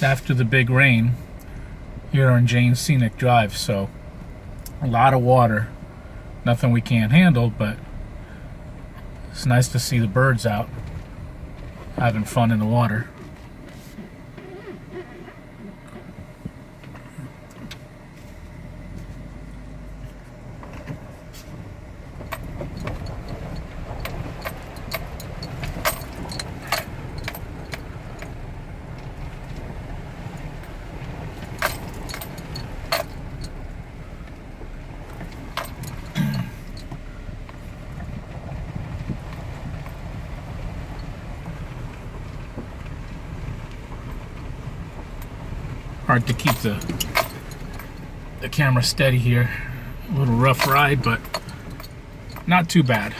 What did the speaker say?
It's after the big rain here on Jane's Scenic Drive, so a lot of water. Nothing we can't handle, but it's nice to see the birds out having fun in the water. Hard to keep the camera steady here. A little rough ride, but not too bad.